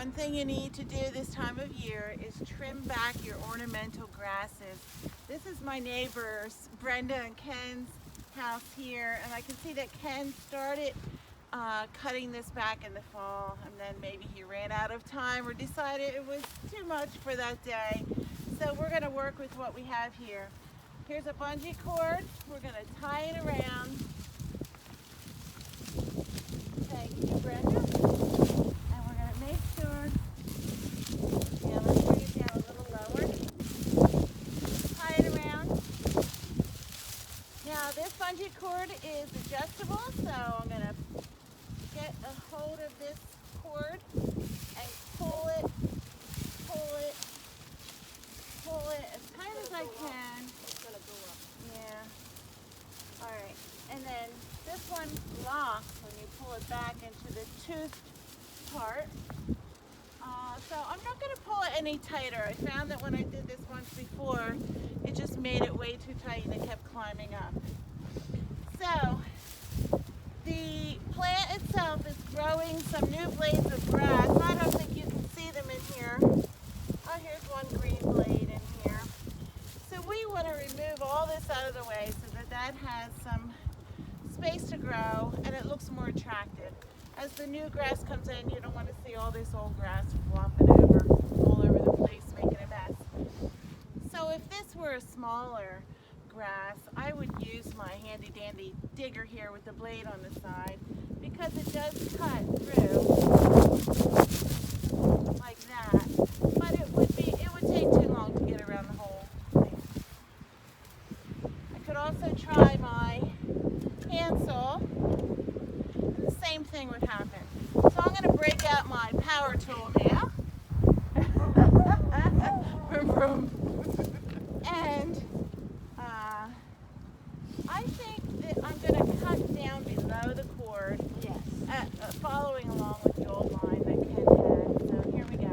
One thing you need to do this time of year is trim back your ornamental grasses. This is my neighbors, Brenda and Ken's house here, and I can see that Ken started cutting this back in the fall, and then maybe he ran out of time or decided it was too much for that day. So we're going to work with what we have here. Here's a bungee cord. We're going to tie it around. Thank you, Brenda. And we're going to make sure, yeah, let's bring it down a little lower. Tie it around. Now this bungee cord is adjustable, so I'm going to get a hold of this cord and pull it as tight as I can. It's going to go up. Yeah. All right. And then this one locks when you pull it back into the toothed part. So I'm not going to pull it any tighter. I found that when I did this once before, it just made it way too tight and it kept climbing up. So the plant itself is growing some new blades of grass. I don't think you can see them in here. Oh, here's one green blade in here. So we want to remove all this out of the way so that that has some space to grow and it looks more attractive. As the new grass comes in, you don't want to see all this old grass flopping over all over the place, making a mess. So if this were a smaller grass, I would use my handy dandy digger here with the blade on the side, because it does cut through like that. But it would take too long to get around the whole thing. I could also try my handsaw. The same thing would happen. So I'm going to break out my power tool now. Vroom, vroom. And I think that I'm going to cut down below the cord. Yes. Following along with the old line that Ken had. So here we go.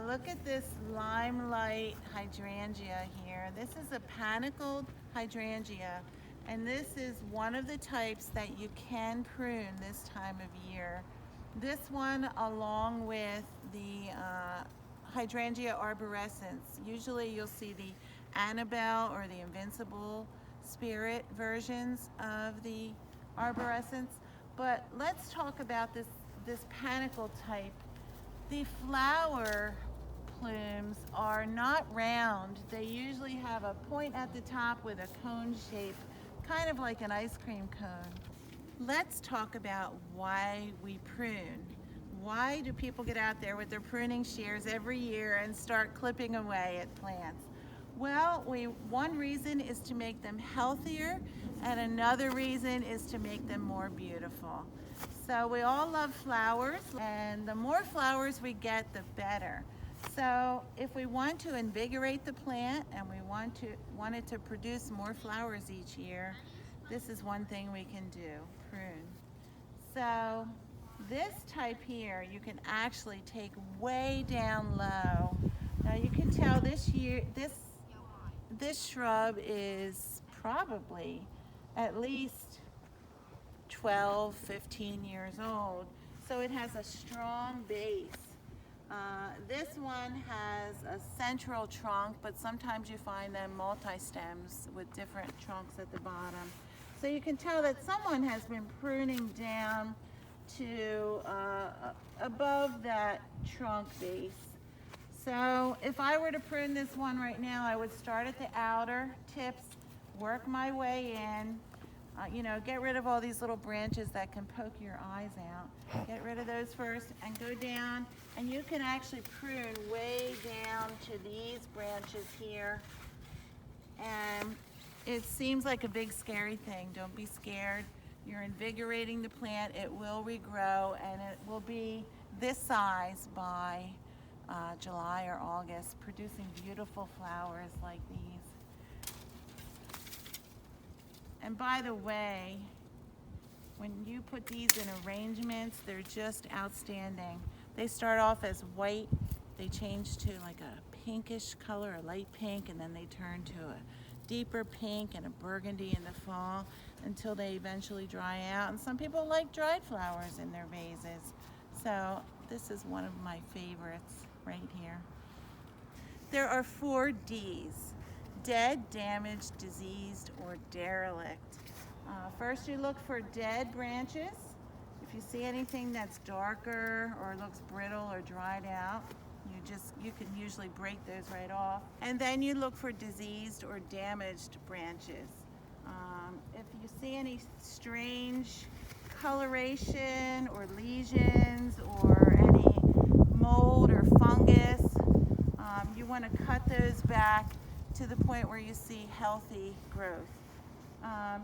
Look at this limelight hydrangea here. This is a panicled hydrangea, and this is one of the types that you can prune this time of year. This one, along with the hydrangea arborescens. Usually you'll see the Annabelle or the Invincible Spirit versions of the arborescens, but let's talk about this panicle type. The flower plumes are not round. They usually have a point at the top with a cone shape, kind of like an ice cream cone. Let's talk about why we prune. Why do people get out there with their pruning shears every year and start clipping away at plants? Well, one reason is to make them healthier, and another reason is to make them more beautiful. So we all love flowers, and the more flowers we get, the better. So if we want to invigorate the plant and we want it to produce more flowers each year, this is one thing we can do, prune. So this type here, you can actually take way down low. Now you can tell this shrub is probably at least 12, 15 years old. So it has a strong base. This one has a central trunk, but sometimes you find them multi-stems with different trunks at the bottom. So you can tell that someone has been pruning down to above that trunk base. So if I were to prune this one right now, I would start at the outer tips, work my way in. You know, get rid of all these little branches that can poke your eyes out. Get rid of those first and go down, and you can actually prune way down to these branches here. And it seems like a big scary thing. Don't be scared. You're invigorating the plant. It will regrow, and it will be this size by July or August, producing beautiful flowers like these. And by the way, when you put these in arrangements, they're just outstanding. They start off as white, they change to like a pinkish color, a light pink, and then they turn to a deeper pink and a burgundy in the fall until they eventually dry out. And some people like dried flowers in their vases. So this is one of my favorites right here. There are 4 Ds: dead, damaged, diseased, or derelict. First, you look for dead branches. If you see anything that's darker or looks brittle or dried out, you can usually break those right off. And then you look for diseased or damaged branches. If you see any strange coloration or lesions or any mold or fungus, you want to cut those back to the point where you see healthy growth.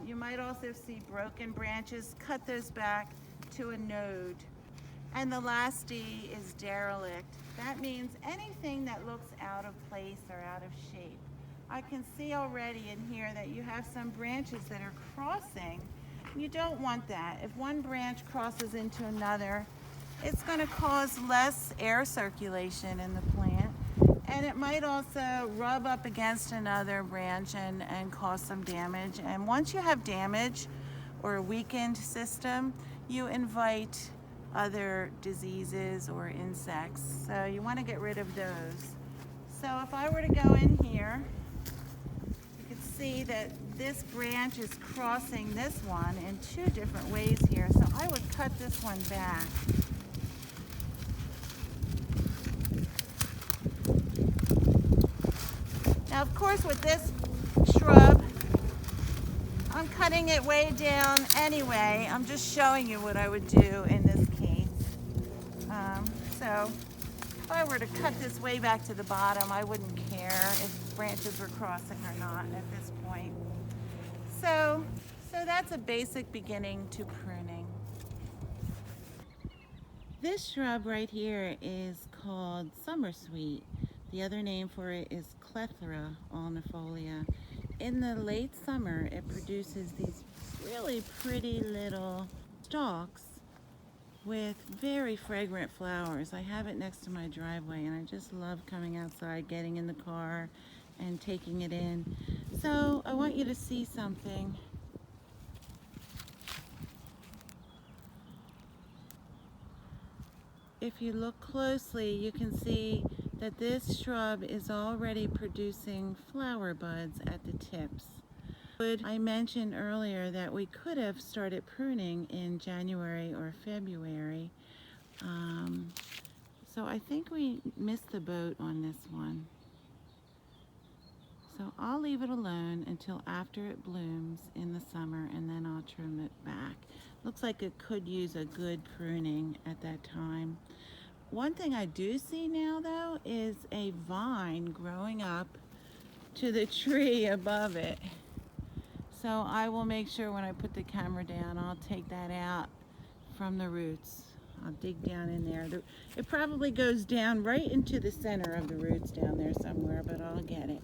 You might also see broken branches. Cut those back to a node. And the last D is derelict. That means anything that looks out of place or out of shape. I can see already in here that you have some branches that are crossing. You don't want that. If one branch crosses into another, it's going to cause less air circulation in the plant. And it might also rub up against another branch and cause some damage. And once you have damage or a weakened system, you invite other diseases or insects. So you want to get rid of those. So if I were to go in here, you can see that this branch is crossing this one in 2 different ways here. So I would cut this one back. Now, of course, with this shrub, I'm cutting it way down anyway. I'm just showing you what I would do in this case. So if I were to cut this way back to the bottom, I wouldn't care if branches were crossing or not at this point. So that's a basic beginning to pruning. This shrub right here is called summer sweet. The other name for it is Clethra alnifolia. In the late summer, it produces these really pretty little stalks with very fragrant flowers. I have it next to my driveway, and I just love coming outside, getting in the car, and taking it in. So I want you to see something. If you look closely, you can see that this shrub is already producing flower buds at the tips. I mentioned earlier that we could have started pruning in January or February. So I think we missed the boat on this one. So I'll leave it alone until after it blooms in the summer, and then I'll trim it back. Looks like it could use a good pruning at that time. One thing I do see now, though, is a vine growing up to the tree above it. So I will make sure when I put the camera down, I'll take that out from the roots. I'll dig down in there. It probably goes down right into the center of the roots down there somewhere, but I'll get it.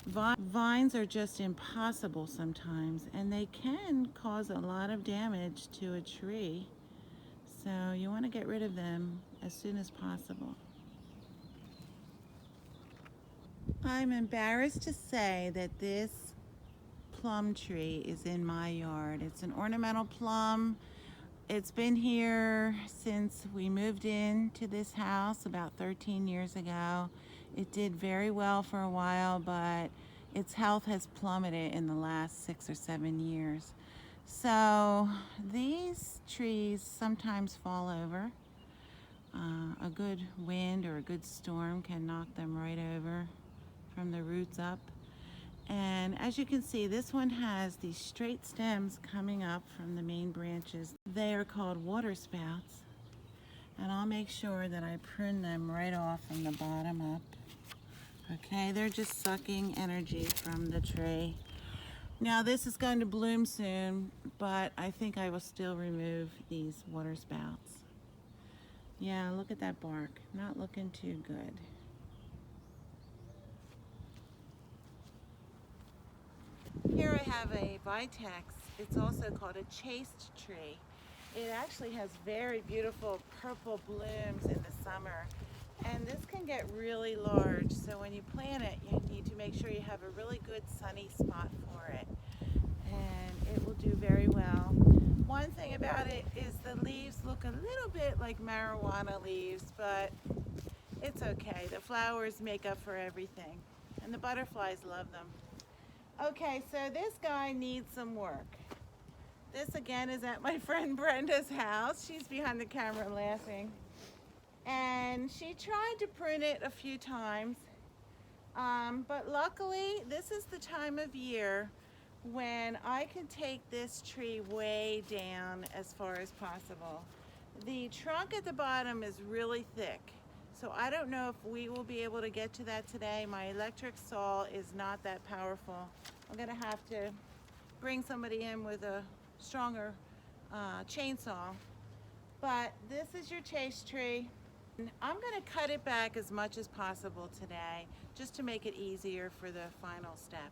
Vines are just impossible sometimes, and they can cause a lot of damage to a tree. So you want to get rid of them as soon as possible. I'm embarrassed to say that this plum tree is in my yard. It's an ornamental plum. It's been here since we moved into this house about 13 years ago. It did very well for a while, but its health has plummeted in the last 6 or 7 years. So these trees sometimes fall over. A good wind or a good storm can knock them right over from the roots up. And as you can see, this one has these straight stems coming up from the main branches. They are called water spouts. And I'll make sure that I prune them right off from the bottom up. Okay, they're just sucking energy from the tree. Now this is going to bloom soon, but I think I will still remove these water spouts. Yeah, look at that bark. Not looking too good. Here I have a vitex. It's also called a chaste tree. It actually has very beautiful purple blooms in the summer. And this can get really large, so when you plant it, you need to make sure you have a really good sunny spot for it. And it will do very well. One thing about it is the leaves look a little bit like marijuana leaves, but it's okay. The flowers make up for everything, and the butterflies love them. Okay, so this guy needs some work. This again is at my friend Brenda's house. She's behind the camera laughing. And she tried to prune it a few times, but luckily this is the time of year when I can take this tree way down as far as possible. The trunk at the bottom is really thick, so I don't know if we will be able to get to that today. My electric saw is not that powerful. I'm gonna have to bring somebody in with a stronger chainsaw. But this is your chaste tree. I'm going to cut it back as much as possible today, just to make it easier for the final step.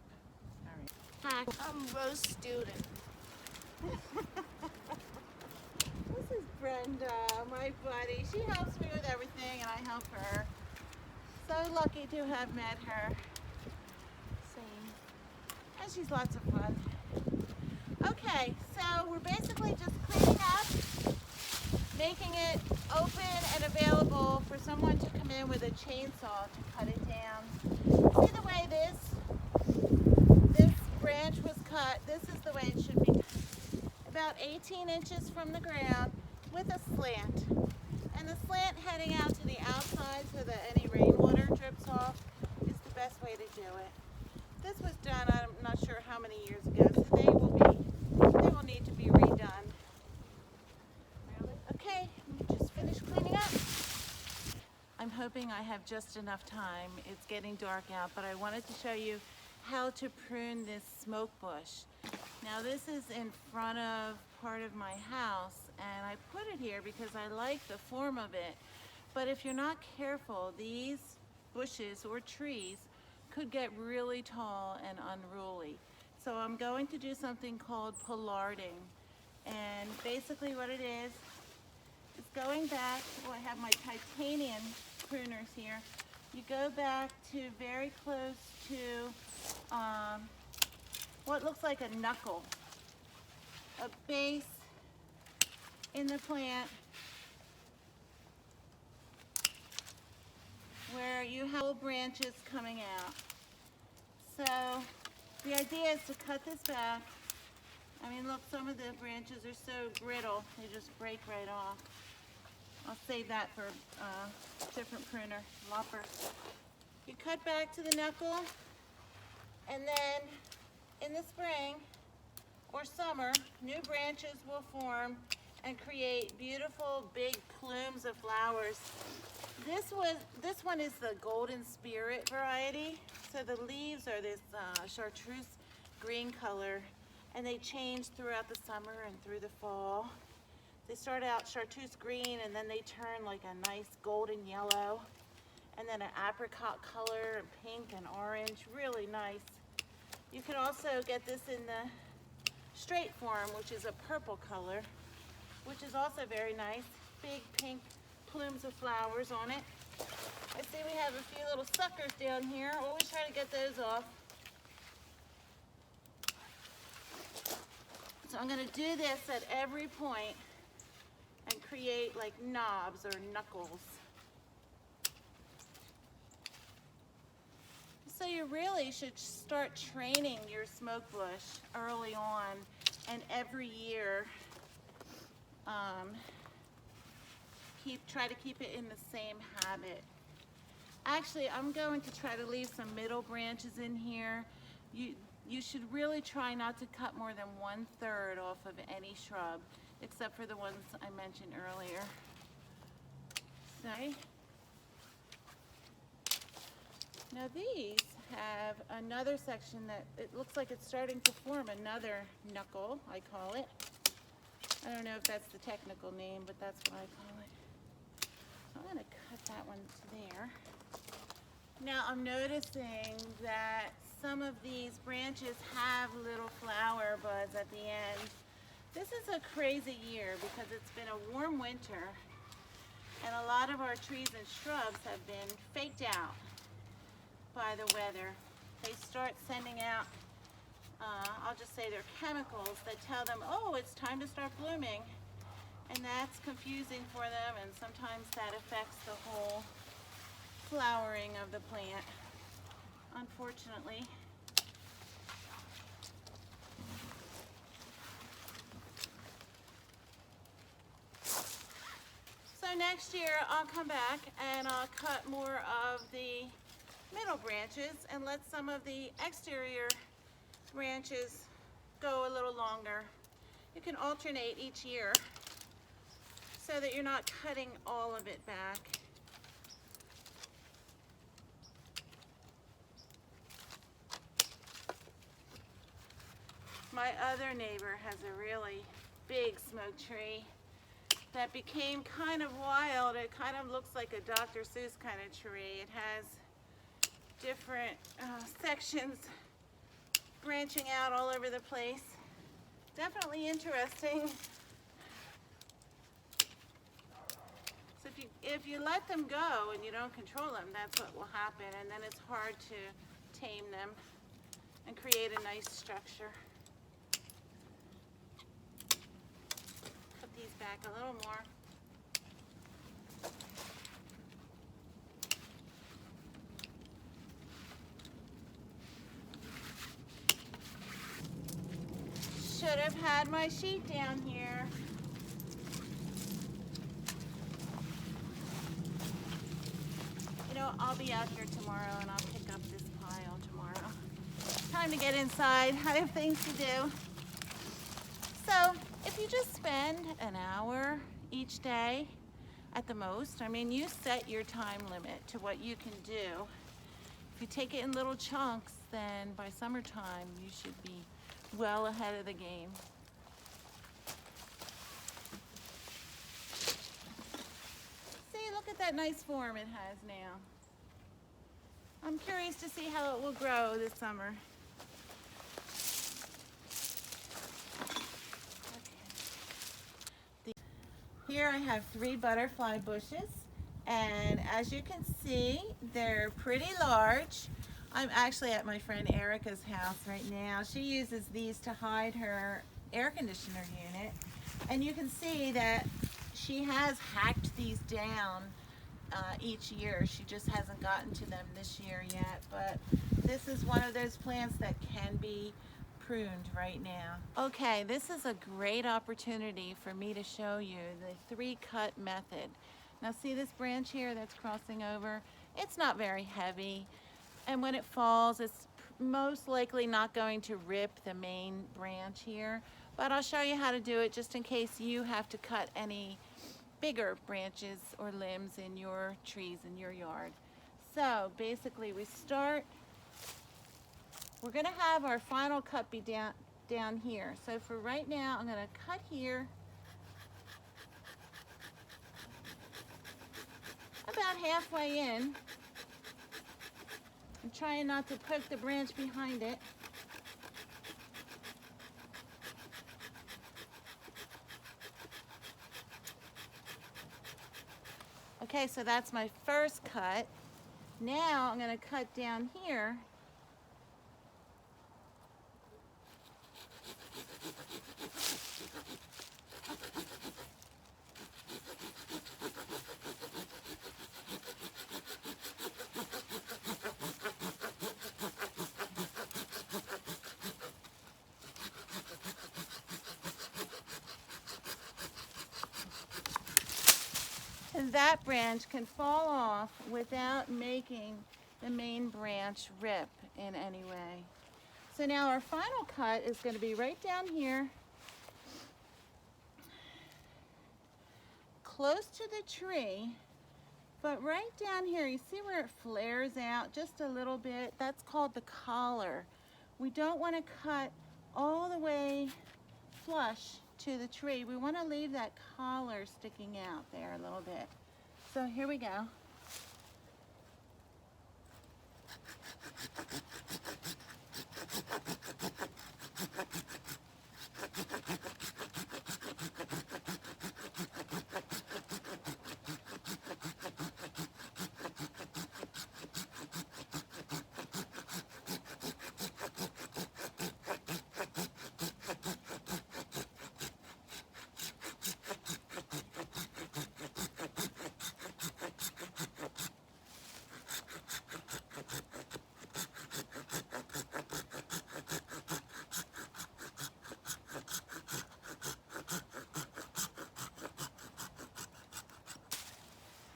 All right. Hi, I'm Rose student. This is Brenda, my buddy. She helps me with everything, and I help her. So lucky to have met her. And she's lots of fun. Okay, so we're basically just cleaning up, making it open and available for someone to come in with a chainsaw to cut it down. See the way this branch was cut? This is the way it should be. About 18 inches from the ground with a slant. And the slant heading out to the outside so that any rainwater drips off is the best way to do it. This was done, I'm not sure how many years ago, so they will need to be redone. Okay, just finished cleaning up. I'm hoping I have just enough time. It's getting dark out, but I wanted to show you how to prune this smoke bush. Now this is in front of part of my house, and I put it here because I like the form of it. But if you're not careful, these bushes or trees could get really tall and unruly. So I'm going to do something called pollarding. And basically what it is going back, well, I have my titanium pruners here. You go back to very close to what looks like a knuckle, a base in the plant where you have little branches coming out. So the idea is to cut this back. I mean, look, some of the branches are so brittle, they just break right off. I'll save that for a different pruner, lopper. You cut back to the knuckle, and then in the spring or summer, new branches will form and create beautiful big plumes of flowers. This one is the Golden Spirit variety. So the leaves are this chartreuse green color, and they change throughout the summer and through the fall. They start out chartreuse green, and then they turn like a nice golden yellow, and then an apricot color, and pink and orange, really nice. You can also get this in the straight form, which is a purple color, which is also very nice. Big pink plumes of flowers on it. I see we have a few little suckers down here. Always try to get those off. So I'm going to do this at every point and create like knobs or knuckles. So you really should start training your smoke bush early on, and every year try to keep it in the same habit. Actually, I'm going to try to leave some middle branches in here You should really try not to cut more than 1/3 off of any shrub, except for the ones I mentioned earlier. Okay. Now these have another section that it looks like it's starting to form another knuckle, I call it. I don't know if that's the technical name, but that's what I call it. So I'm going to cut that one to there. Now I'm noticing that some of these branches have little flower buds at the end. This is a crazy year because it's been a warm winter and a lot of our trees and shrubs have been faked out by the weather. They start sending out, I'll just say they're chemicals that tell them, oh, it's time to start blooming. And that's confusing for them, and sometimes that affects the whole flowering of the plant, unfortunately. So next year I'll come back and I'll cut more of the middle branches and let some of the exterior branches go a little longer. You can alternate each year so that you're not cutting all of it back. My other neighbor has a really big smoke tree that became kind of wild. It kind of looks like a Dr. Seuss kind of tree. It has different sections branching out all over the place. Definitely interesting. So if you let them go and you don't control them, that's what will happen, and then it's hard to tame them and create a nice structure. Put these back a little more. Should have had my sheet down here. You know, I'll be out here tomorrow and I'll pick up this pile tomorrow. Time to get inside. I have things to do. So, if you just spend an hour each day at the most, I mean, you set your time limit to what you can do. If you take it in little chunks, then by summertime you should be well ahead of the game. See, look at that nice form it has now. I'm curious to see how it will grow this summer. Okay. Here I have 3 butterfly bushes, and as you can see, they're pretty large. I'm actually at my friend Erica's house right now. She uses these to hide her air conditioner unit. And you can see that she has hacked these down each year. She just hasn't gotten to them this year yet. But this is one of those plants that can be pruned right now. Okay, this is a great opportunity for me to show you the 3-cut method. Now see this branch here that's crossing over? It's not very heavy. And when it falls, it's most likely not going to rip the main branch here, but I'll show you how to do it just in case you have to cut any bigger branches or limbs in your trees in your yard. So basically we're going to have our final cut be down here. So for right now, I'm going to cut here about halfway in. I'm trying not to poke the branch behind it. Okay, so that's my first cut. Now I'm going to cut down here. And that branch can fall off without making the main branch rip in any way. So now our final cut is going to be right down here, close to the tree, but right down here, you see where it flares out just a little bit? That's called the collar. We don't want to cut all the way flush to the tree. We want to leave that collar sticking out there a little bit. So here we go.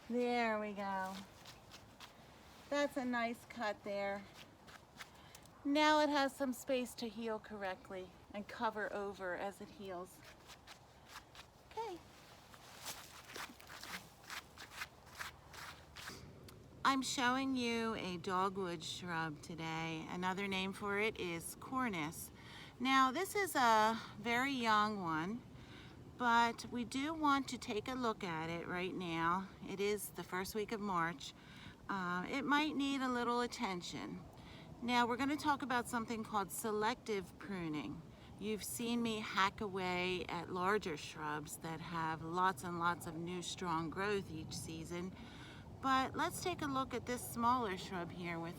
There we go. That's a nice cut there. Now it has some space to heal correctly and cover over as it heals. Okay. I'm showing you a dogwood shrub today. Another name for it is cornus. Now this is a very young one, but we do want to take a look at it right now. It is the first week of March. It might need a little attention. Now we're going to talk about something called selective pruning. You've seen me hack away at larger shrubs that have lots and lots of new strong growth each season. But let's take a look at this smaller shrub here with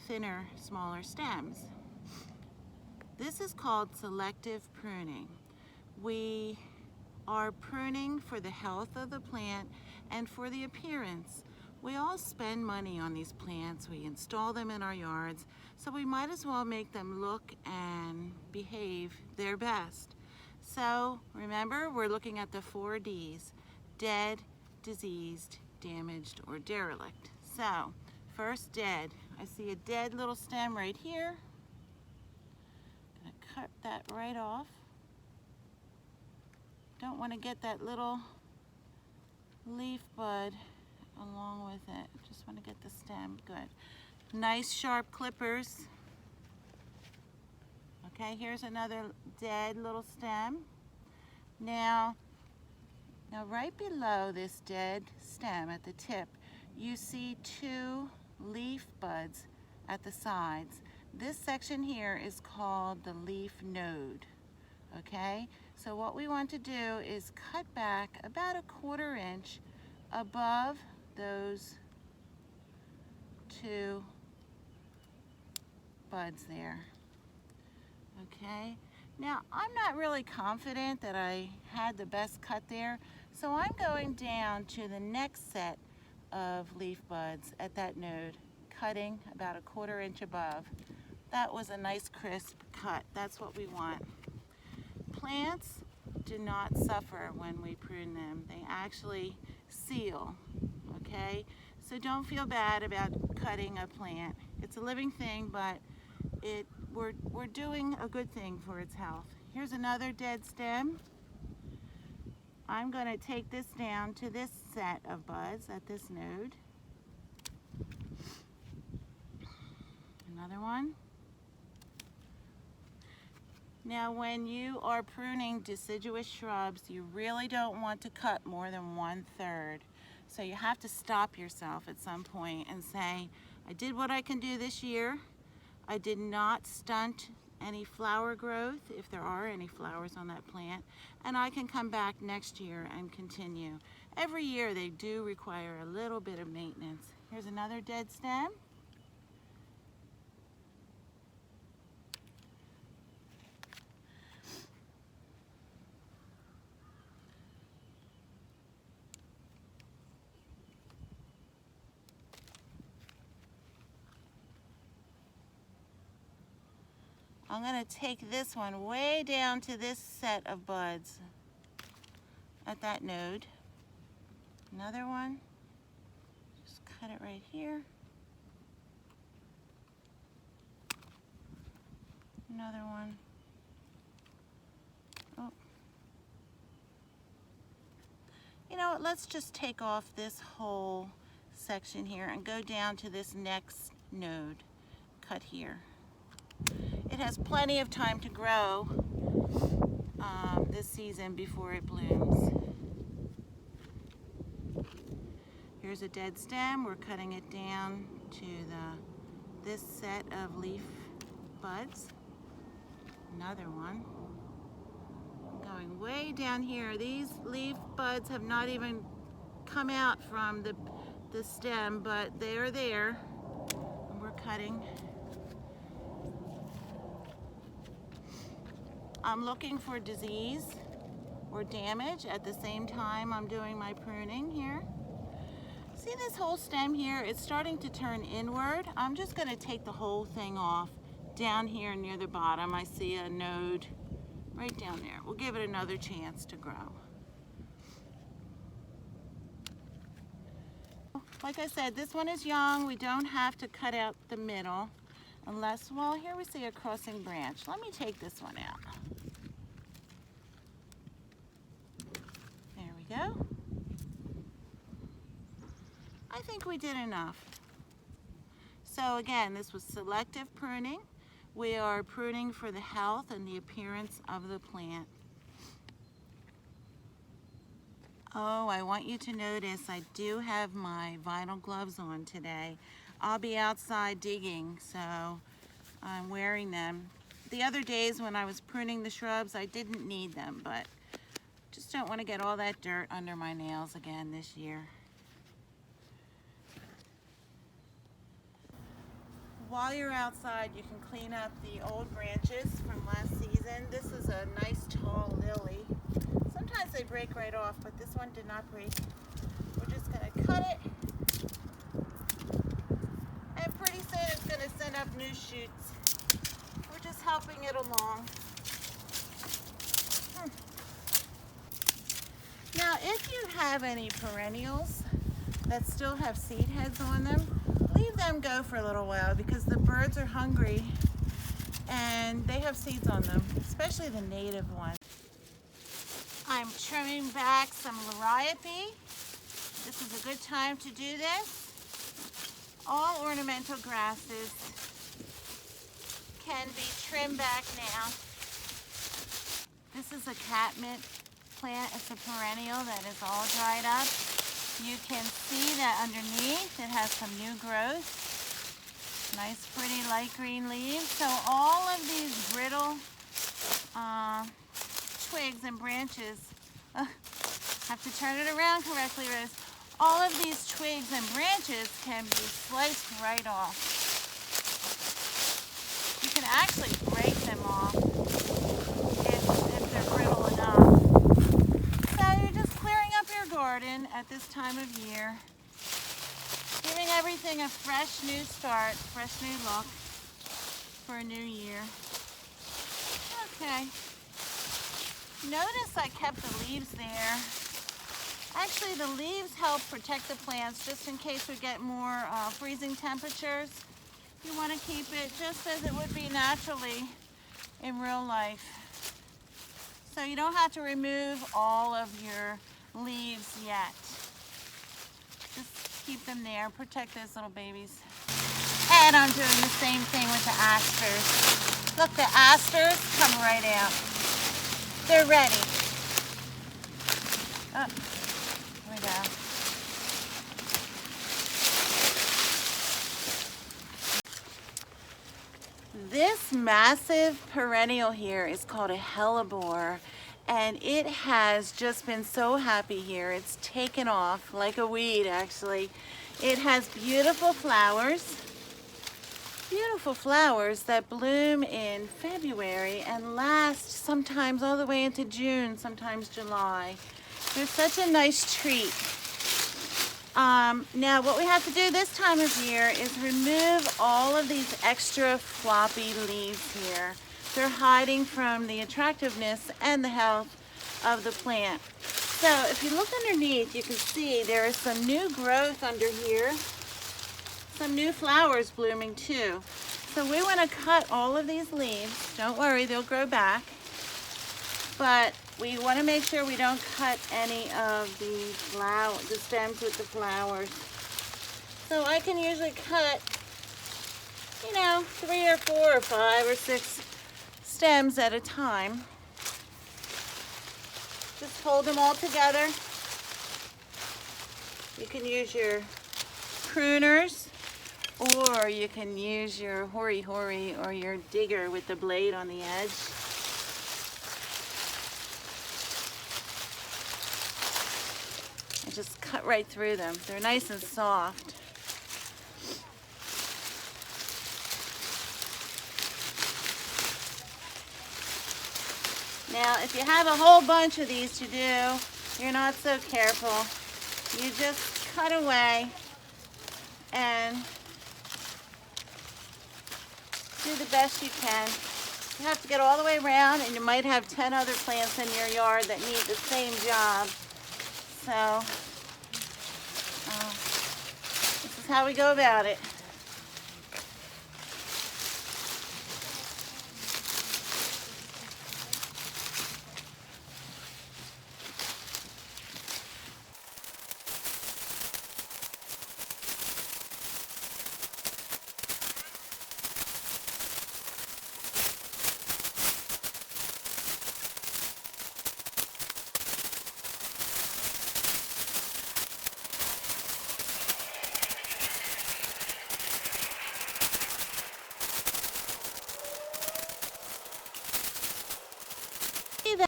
thinner, smaller stems. This is called selective pruning. We are pruning for the health of the plant and for the appearance. We all spend money on these plants. We install them in our yards, so we might as well make them look and behave their best. So remember, we're looking at the 4 Ds: dead, diseased, damaged, or derelict. So first, dead. I see a dead little stem right here. I'm gonna cut that right off. Don't want to get that little leaf bud along with it. Just want to get the stem. Good. Nice sharp clippers. Okay, here's another dead little stem. Now right below this dead stem at the tip, you see 2 leaf buds at the sides. This section here is called the leaf node. Okay, so what we want to do is cut back about a 1/4 inch above those 2 buds there. Okay, now I'm not really confident that I had the best cut there, so I'm going down to the next set of leaf buds at that node, cutting about a 1/4 inch above. That was a nice crisp cut. That's what we want. Plants do not suffer when we prune them. They actually seal, okay? So don't feel bad about cutting a plant. It's a living thing, but we're doing a good thing for its health. Here's another dead stem. I'm going to take this down to this set of buds at this node. Another one. Now when you are pruning deciduous shrubs, you really don't want to cut more than 1/3. So you have to stop yourself at some point and say, I did what I can do this year. I did not stunt any flower growth, if there are any flowers on that plant, and I can come back next year and continue. Every year they do require a little bit of maintenance. Here's another dead stem. I'm going to take this one way down to this set of buds at that node. Another one. Just cut it right here. Another one. Oh. You know what, let's just take off this whole section here and go down to this next node. Cut here. It has plenty of time to grow this season before it blooms. Here's a dead stem. We're cutting it down to this set of leaf buds. Another one. Going way down here. These leaf buds have not even come out from the stem, but they are there. And we're cutting. I'm looking for disease or damage at the same time I'm doing my pruning here. See this whole stem here? It's starting to turn inward. I'm just going to take the whole thing off. Down here near the bottom, I see a node right down there. We'll give it another chance to grow. Like I said, this one is young. We don't have to cut out the middle unless, well, here we see a crossing branch. Let me take this one out. There we go. I think we did enough. So again, this was selective pruning. We are pruning for the health and the appearance of the plant. Oh, I want you to notice I do have my vinyl gloves on today. I'll be outside digging, so I'm wearing them. The other days when I was pruning the shrubs, I didn't need them, but just don't want to get all that dirt under my nails again this year. While you're outside, you can clean up the old branches from last season. This is a nice tall lily. Sometimes they break right off, but this one did not break. We're just going to cut it. And pretty soon it's going to send up new shoots. We're just helping it along. Now, if you have any perennials that still have seed heads on them, leave them go for a little while because the birds are hungry and they have seeds on them, especially the native ones. I'm trimming back some liriope. This is a good time to do this. All ornamental grasses can be trimmed back now. This is a catmint plant. It's a perennial that is all dried up. You can see that underneath it has some new growth. Nice pretty light green leaves. So all of these brittle twigs and branches, have to turn it around correctly, Rose. All of these twigs and branches can be sliced right off. You can actually break them off if they're brittle enough. So you're just clearing up your garden at this time of year, giving everything a fresh new start, fresh new look for a new year. Okay. Notice I kept the leaves there. Actually, the leaves help protect the plants just in case we get more freezing temperatures. You want to keep it just as it would be naturally in real life. So you don't have to remove all of your leaves yet. Just keep them there, protect those little babies. And I'm doing the same thing with the asters. Look, the asters come right out. They're ready. Oh, here we go. This massive perennial here is called a hellebore, and it has just been so happy here. It's taken off like a weed, actually. It has beautiful flowers that bloom in February and last sometimes all the way into June, sometimes July. They're such a nice treat. Now what we have to do this time of year is remove all of these extra floppy leaves here. They're hiding from the attractiveness and the health of the plant. So if you look underneath, you can see there is some new growth under here. Some new flowers blooming too. So we want to cut all of these leaves. Don't worry, they'll grow back. But we want to make sure we don't cut any of the stems with the flowers. So I can usually cut, 3 or 4 or 5 or 6 stems at a time. Just hold them all together. You can use your pruners, or you can use your hori-hori or your digger with the blade on the edge. And just cut right through them. They're nice and soft. Now, if you have a whole bunch of these to do, you're not so careful. You just cut away and do the best you can. You have to get all the way around, and you might have 10 other plants in your yard that need the same job. So, this is how we go about it.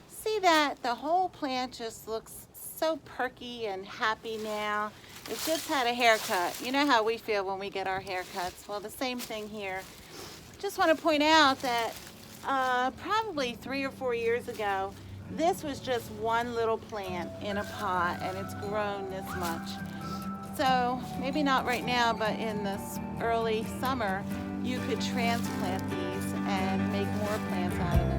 See that the whole plant just looks so perky and happy now. It just had a haircut. You know how we feel when we get our haircuts. Well, the same thing here. Just want to point out that probably 3 or 4 years ago, this was just one little plant in a pot, and it's grown this much. So maybe not right now, but in this early summer, you could transplant these and make more plants out of them.